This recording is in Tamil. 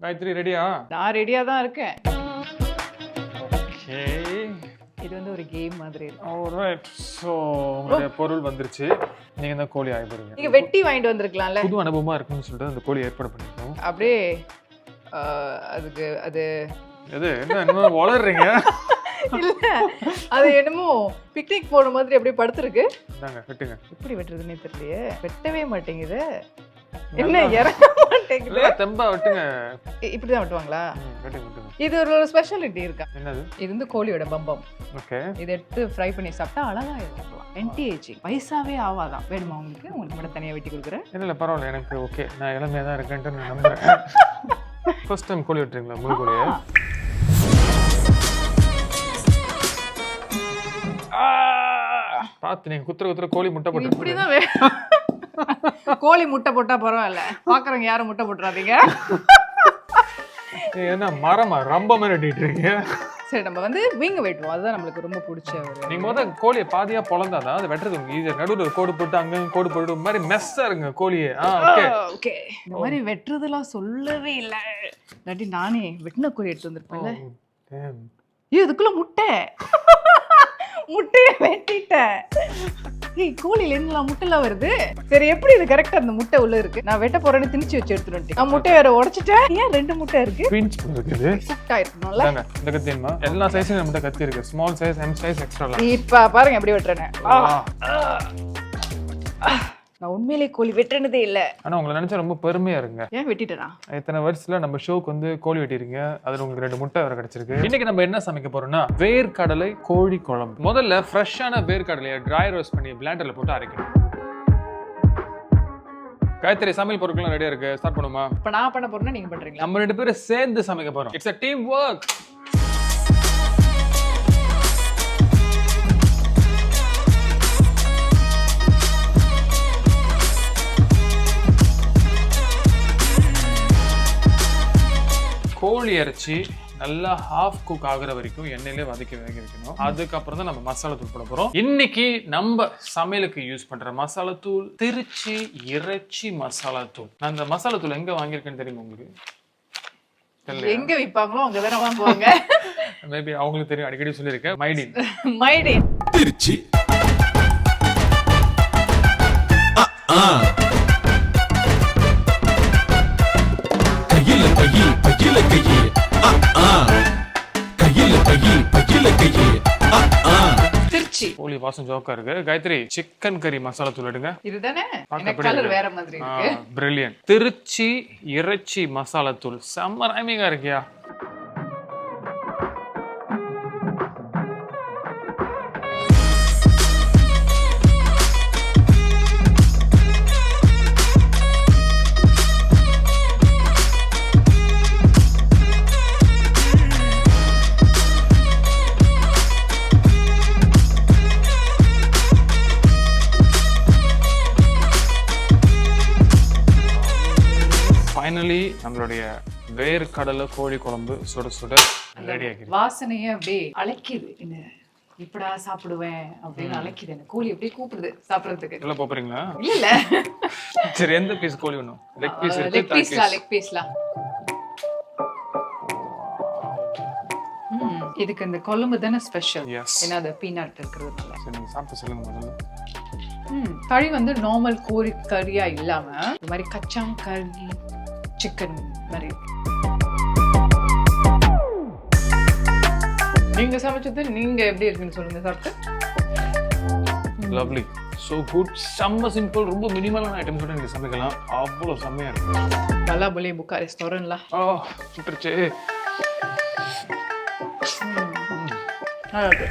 காயத்ரி ரெடியா? நான் ரெடியா தான் இருக்கேன். ஓகே, இது வந்து ஒரு கேம் மாதிரி இருக்கு. ஆல்ரைட். சோ உங்களுடைய பொருள் வந்துருச்சு. நீங்க இந்த கோழி ஆய போறீங்க. நீங்க வெட்டி வாங்கிட்டு வந்திருக்கலாம்ல. புது அனுபவமா இருக்குன்னு சொல்லிட்டு அந்த கோழி ஏற்பாடு பண்ணிருக்கோம். அப்படியே அதுக்கு அது எது என்ன வளர்றீங்க? இல்ல, அது என்னமோ பிக்னிக் போற மாதிரி அப்படியே படுத்துருக்கு. இந்தாங்க வெட்டுங்க. எப்படி வெட்டுறதுன்னே தெரியலையே. வெட்டவே மாட்டேங்குது. என்ன இறங்க மாட்டேங்குது. தெம்பா வெட்டுங்க. இப்படிதான் வெட்டுவாங்களா? வெட்டுங்க வெட்டுங்க. இது ஒரு ஸ்பெஷாலிட்டி இருக்கா? என்னது? இது வந்து கோழியோட பம்பம். ஓகே. இதை எடுத்து ஃப்ரை பண்ணி சாப்பிட்டா அழகா இருக்கும். NTH பைசாவே ஆவாதான். வேணுமா உங்களுக்கு? உங்களுக்கு மட்டும் தனியா வெட்டி கொடுக்குறேன். இல்ல பரவாயில்ல, எனக்கு ஓகே. நான் இளமையா தான் இருக்கேன்ட்டு நான் நம்புறேன். ஃபர்ஸ்ட் டைம் கோழி வெட்டுறீங்களா? முழு கோழியை பார்த்து நீங்க குத்துற கோழி முட்டை போட்டு இப்படிதான் கோழி முட்டை போட்டா பரவாயில்ல, பாக்குறவங்க யாரும் முட்டை போட்டுறாதீங்க. என்ன மரமா ரொம்ப மாதிரி வெட்டிட்டு இருக்கீங்க? சரி, நம்ம வந்து வீங்க வெட்டுவோம். அதுதான் நம்மளுக்கு ரொம்ப பிடிச்ச ஒரு. நீங்க முதல்ல கோழியை பாதியா பொழந்தாதான் அது வெட்டுறது உங்களுக்கு ஈஸியா. நடுவில் ஒரு கோடு போட்டு அங்க கோடு போட்டு ஒரு மாதிரி மெஸ்ஸா இருங்க கோழியே. ஓகே, இந்த மாதிரி வெட்டுறதுலாம் சொல்லவே இல்லை. இல்லாட்டி நானே வெட்டின கோழி எடுத்து வந்திருப்பேன்ல. இதுக்குள்ள முட்டையை வெட்டிட்டேன். கோழில என்னலாம் முட்டைலாம் வருது. சரி, எப்படி இது கரெக்டா அந்த முட்டை உள்ள இருக்கு? நான் வெட்ட போறேன்னு திணிச்சு வச்சு எடுத்துட்டு நான் முட்டை வேற உடைச்சிட்டேன். ஏன் 2 முட்டை இருக்கு? பிஞ்ச் இருக்குது. குக்டா இருக்கணும்ல. இந்த கத்தியமா எல்லா சைஸ்லயும் நம்மட்ட கத்தி இருக்கு. Small size, M size, extra. இப்ப பாருங்க எப்படி வெட்டுறேன். நான் உண்மையிலே கோழி வெட்டினதே இல்ல. ஆனா உங்களை நினைச்சா ரொம்ப பெருமையா இருங்க. ஏன் வெட்டிட்டேனா? இத்தனை வருஷத்துல நம்ம ஷோக்கு வந்து கோழி வெட்டிருங்க. அதுல உங்களுக்கு 2 முட்டை வேற கிடைச்சிருக்கு. இன்னைக்கு நம்ம என்ன சமைக்க போறோம்னா வேர்க்கடலை கோழி குழம்பு. முதல்ல ஃப்ரெஷ்ஷான வேர்க்கடலையை ட்ரை ரோஸ்ட் பண்ணி பிளெண்டர்ல போட்டு அரைக்கணும். காயத்ரி, சமையல் பொருட்கள் ரெடியா இருக்கு. ஸ்டார்ட் பண்ணுமா? இப்ப நான் பண்ண போறேன்னா நீங்க பண்றீங்களா? நம்ம 2 பேரும் சேர்ந்து சமைக்க போறோம். It's a team work. கோழி இறைச்சி நல்லா ஹாஃப் குக் ஆகுற வரைக்கும் எண்ணெயிலே வதக்கி வைக்கணும். அதுக்கப்புறம் தான் நம்ம மசாலா தூள் போட போறோம். இன்னைக்கு நம்ம சமையலுக்கு யூஸ் பண்ற மசாலா தூள் திருச்சி இறைச்சி மசாலா தூள். நான் இந்த மசாலா தூள் எங்க வாங்கியிருக்கேன்னு தெரியுமா உங்களுக்கு? எங்க விற்பாங்களோ அங்கதானே வாங்குவாங்க. மேபி அவங்களுக்கு தெரியும், அடிக்கடி சொல்லியிருக்கேன். மைடின் திருச்சி. திருச்சி கோழி வாசம் ஜோக்கா இருக்கு. காயத்ரி, சிக்கன் கறி மசாலா தூள் எடுங்க. இதுதானே? கலர் வேற மாதிரி இருக்கு. பிரில்லியன்ட். திருச்சி இறைச்சி மசாலா தூள் செம்ம ரைமிங்கா இருக்கியா? ஃபைனலி நம்மளுடைய வேர்க்கடலை கோழி குழம்பு சுட சுட ரெடி ஆகிடுது. வாசனையே அப்படியே அழைக்குது. என்ன இப்படா சாப்பிடுவேன் அப்படின்னு அழைக்குது. எனக்கு கோழி அப்படியே கூப்பிடுது சாப்பிடுறதுக்கு. உள்ள போறீங்களா? இல்ல. சரி, எந்த பீஸ் கோழி வேணும்? லெக் பீஸ் இருக்கு. லெக் பீஸ்லாம். இதுக்கு இந்த குழம்பு தானே ஸ்பெஷல். ஏன்னா அது பீனட் இருக்கிறதுனால. சரி, நீங்க சாப்பிட்டு சொல்லுங்க முதல்ல. கறி வந்து நார்மல் கோழி கறியா இல்லாம இந்த மாதிரி கச்சாங் கறி சிக்கன் மாதிரி. நீங்க சமைச்சது நீங்க எப்படி இருக்குன்னு சொல்லுங்க சாப்பிட்டு. Lovely, so good. செம்ம சிம்பிள், ரொம்ப மினிமலான ஐட்டம்ஸ் கூட நீங்க சமைக்கலாம். அவ்வளோ செம்மையா இருக்கு. நல்லா போலே புக்கா ரெஸ்டாரண்ட்ல. சுட்டுருச்சு. நல்லா இருக்கு.